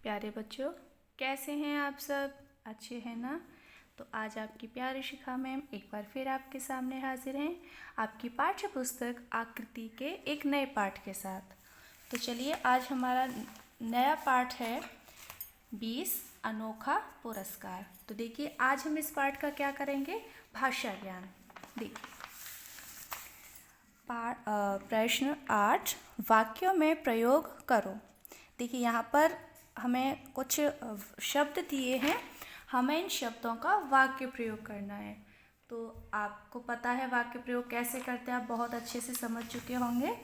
प्यारे बच्चों, कैसे हैं आप सब? अच्छे हैं ना? तो आज आपकी प्यारी शिखा मैम एक बार फिर आपके सामने हाजिर हैं आपकी पाठ्य पुस्तक आकृति के एक नए पाठ के साथ। तो चलिए, आज हमारा नया पाठ है 20 अनोखा पुरस्कार। तो देखिए, आज हम इस पाठ का क्या करेंगे? भाषा ज्ञान। देखिए, प्रश्न 8, वाक्यों में प्रयोग करो। देखिए, यहाँ पर हमें कुछ शब्द दिए हैं, हमें इन शब्दों का वाक्य प्रयोग करना है। तो आपको पता है वाक्य प्रयोग कैसे करते हैं, आप बहुत अच्छे से समझ चुके होंगे।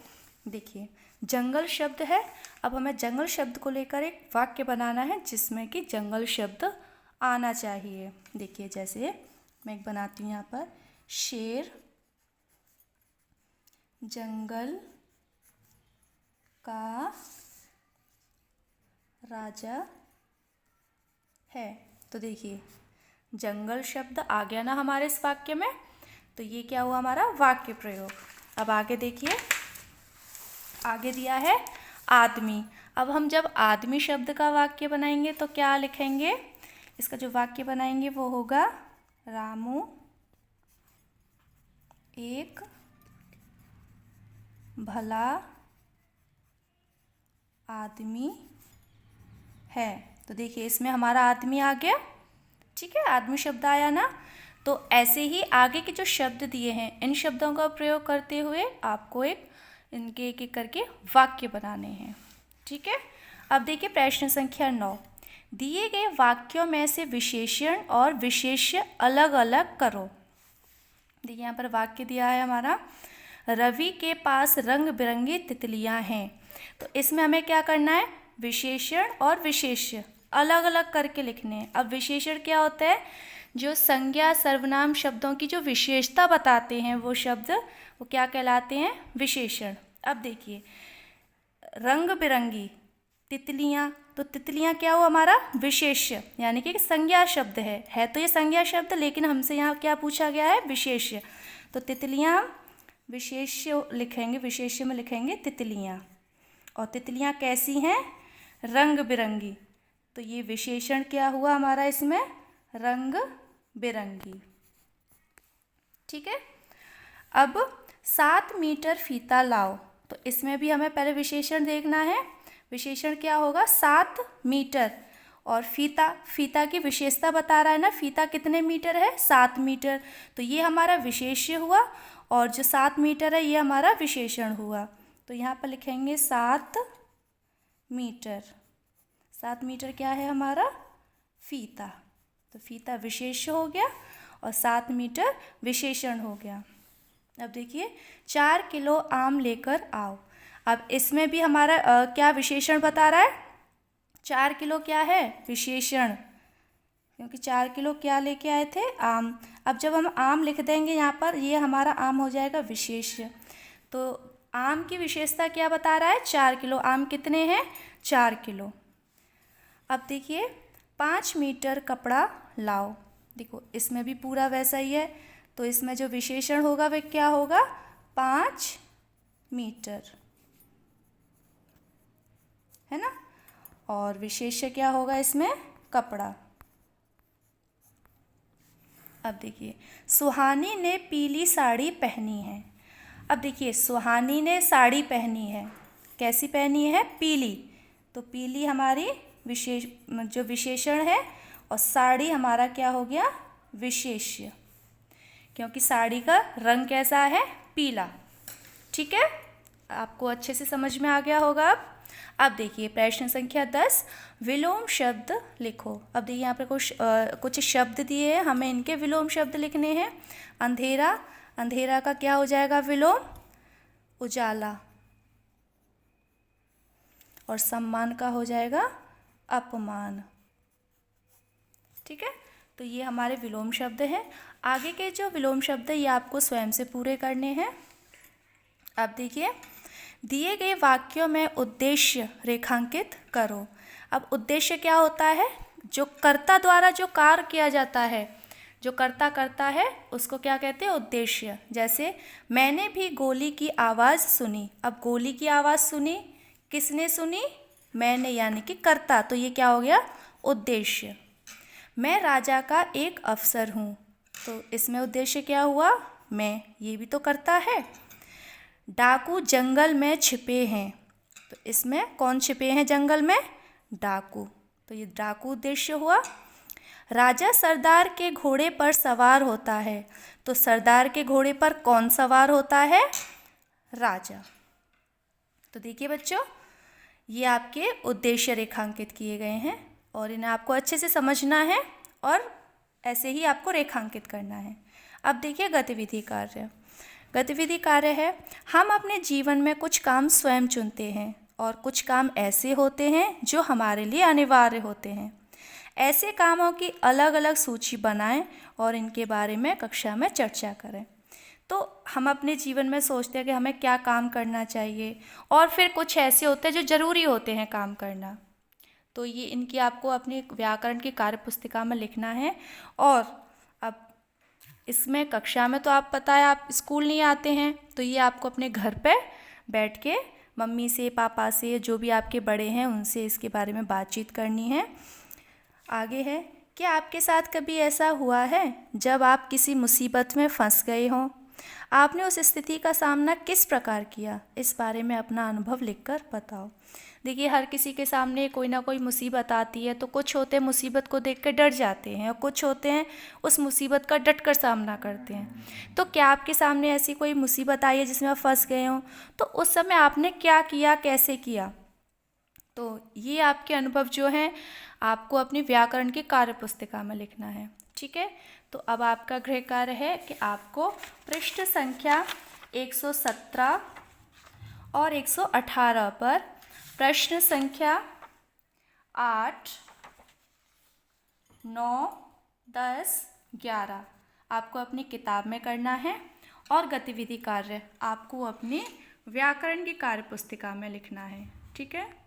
देखिए, जंगल शब्द है, अब हमें जंगल शब्द को लेकर एक वाक्य बनाना है जिसमें कि जंगल शब्द आना चाहिए। देखिए, जैसे मैं एक बनाती हूँ यहाँ पर, शेर जंगल का राजा है। तो देखिए, जंगल शब्द आ गया ना हमारे इस वाक्य में, तो ये क्या हुआ हमारा वाक्य प्रयोग। अब आगे देखिए, आगे दिया है आदमी। अब हम जब आदमी शब्द का वाक्य बनाएंगे तो क्या लिखेंगे? इसका जो वाक्य बनाएंगे वो होगा, रामू एक भला आदमी है। तो देखिए, इसमें हमारा आदमी आ गया। ठीक है, आदमी शब्द आया ना। तो ऐसे ही आगे के जो शब्द दिए हैं, इन शब्दों का प्रयोग करते हुए आपको इनके एक एक करके वाक्य बनाने हैं। ठीक है, अब देखिए प्रश्न संख्या 9, दिए गए वाक्यों में से विशेषण और विशेष्य अलग अलग करो। देखिए, यहाँ पर वाक्य दिया है हमारा, रवि के पास रंग बिरंगी तितलियाँ हैं। तो इसमें हमें क्या करना है? विशेषण और विशेष्य अलग अलग करके लिखने हैं। अब विशेषण क्या होता है? जो संज्ञा सर्वनाम शब्दों की जो विशेषता बताते हैं वो शब्द, वो क्या कहलाते हैं? विशेषण। अब देखिए, रंग बिरंगी तितलियाँ, तो तितलियाँ क्या हुआ हमारा? विशेष्य, यानी कि संज्ञा शब्द है तो ये संज्ञा शब्द, लेकिन हमसे यहाँ क्या पूछा गया है? विशेष्य। तो तितलियाँ विशेष्य लिखेंगे, विशेष्य में लिखेंगे तितलियाँ। और तितलियाँ कैसी हैं? रंग बिरंगी। तो ये विशेषण क्या हुआ हमारा इसमें? रंग बिरंगी। ठीक है, अब 7 मीटर फीता लाओ। तो इसमें भी हमें पहले विशेषण देखना है। विशेषण क्या होगा? 7 मीटर। और फीता की विशेषता बता रहा है ना, फीता कितने मीटर है? 7 मीटर। तो ये हमारा विशेष्य हुआ, और जो 7 मीटर है ये हमारा विशेषण हुआ। तो यहाँ पर लिखेंगे 7 मीटर। 7 मीटर क्या है हमारा? फीता। तो फीता विशेष्य हो गया और 7 मीटर विशेषण हो गया। अब देखिए, 4 किलो आम लेकर आओ। अब इसमें भी हमारा क्या विशेषण बता रहा है? 4 किलो क्या है? विशेषण, क्योंकि 4 किलो क्या लेके आए थे? आम। अब जब हम आम लिख देंगे यहाँ पर, ये हमारा आम हो जाएगा विशेष्य। तो आम की विशेषता क्या बता रहा है? 4 किलो। आम कितने हैं? 4 किलो। अब देखिए, 5 मीटर कपड़ा लाओ। देखो, इसमें भी पूरा वैसा ही है। तो इसमें जो विशेषण होगा वह क्या होगा? 5 मीटर, है ना। और विशेष्य क्या होगा इसमें? कपड़ा। अब देखिए, सुहानी ने पीली साड़ी पहनी है। अब देखिए, सुहानी ने साड़ी पहनी है, कैसी पहनी है? पीली। तो पीली हमारी जो विशेषण है, और साड़ी हमारा क्या हो गया? विशेष्य, क्योंकि साड़ी का रंग कैसा है? पीला। ठीक है, आपको अच्छे से समझ में आ गया होगा। अब देखिए प्रश्न संख्या 10, विलोम शब्द लिखो। अब देखिए, यहाँ पर कुछ शब्द दिए हैं, हमें इनके विलोम शब्द लिखने हैं। अंधेरा, अंधेरा का क्या हो जाएगा विलोम? उजाला। और सम्मान का हो जाएगा अपमान। ठीक है, तो ये हमारे विलोम शब्द हैं। आगे के जो विलोम शब्द है ये आपको स्वयं से पूरे करने हैं। अब देखिए, दिए गए वाक्यों में उद्देश्य रेखांकित करो। अब उद्देश्य क्या होता है? जो कर्ता द्वारा जो कार्य किया जाता है, जो कर्ता करता है उसको क्या कहते हैं? उद्देश्य। जैसे, मैंने भी गोली की आवाज़ सुनी। अब गोली की आवाज़ सुनी, किसने सुनी? मैंने यानी कि कर्ता, तो ये क्या हो गया, उद्देश्य। मैं राजा का एक अफसर हूँ, तो इसमें उद्देश्य क्या हुआ, मैं, ये भी तो कर्ता है। डाकू जंगल में छिपे हैं, तो इसमें कौन छिपे हैं जंगल में, डाकू, तो ये डाकू उद्देश्य हुआ। राजा सरदार के घोड़े पर सवार होता है, तो सरदार के घोड़े पर कौन सवार होता है, राजा। तो देखिए बच्चों, ये आपके उद्देश्य रेखांकित किए गए हैं और इन्हें आपको अच्छे से समझना है और ऐसे ही आपको रेखांकित करना है। अब देखिए गतिविधि कार्य। गतिविधि कार्य है, हम अपने जीवन में कुछ काम स्वयं चुनते हैं और कुछ काम ऐसे होते हैं जो हमारे लिए अनिवार्य होते हैं। ऐसे कामों की अलग अलग सूची बनाएं और इनके बारे में कक्षा में चर्चा करें। तो हम अपने जीवन में सोचते हैं कि हमें क्या काम करना चाहिए और फिर कुछ ऐसे होते हैं जो ज़रूरी होते हैं काम करना, तो ये इनकी आपको अपनी व्याकरण की कार्य पुस्तिका में लिखना है। और अब इसमें कक्षा में तो आप पता है आप स्कूल नहीं आते हैं, तो ये आपको अपने घर पे बैठ के मम्मी से, पापा से, जो भी आपके बड़े हैं उनसे इसके बारे में बातचीत करनी है। आगे है, क्या आपके साथ कभी ऐसा हुआ है जब आप किसी मुसीबत में फंस गए हों? आपने उस स्थिति का सामना किस प्रकार किया? इस बारे में अपना अनुभव लिखकर बताओ। देखिए, हर किसी के सामने कोई ना कोई मुसीबत आती है, तो कुछ होते हैं मुसीबत को देख कर डर जाते हैं और कुछ होते हैं उस मुसीबत का डट कर सामना करते हैं। तो क्या आपके सामने ऐसी कोई मुसीबत आई है जिसमें आप फंस गए हों? तो उस समय आपने क्या किया, कैसे किया? तो ये आपके अनुभव जो हैं आपको अपनी व्याकरण की कार्य पुस्तिका में लिखना है, ठीक है। तो अब आपका गृह कार्य है कि आपको पृष्ठ संख्या 117 और 118 पर प्रश्न संख्या 8, 9, 10, 11 आपको अपनी किताब में करना है और गतिविधि कार्य आपको अपनी व्याकरण की कार्य पुस्तिका में लिखना है, ठीक है।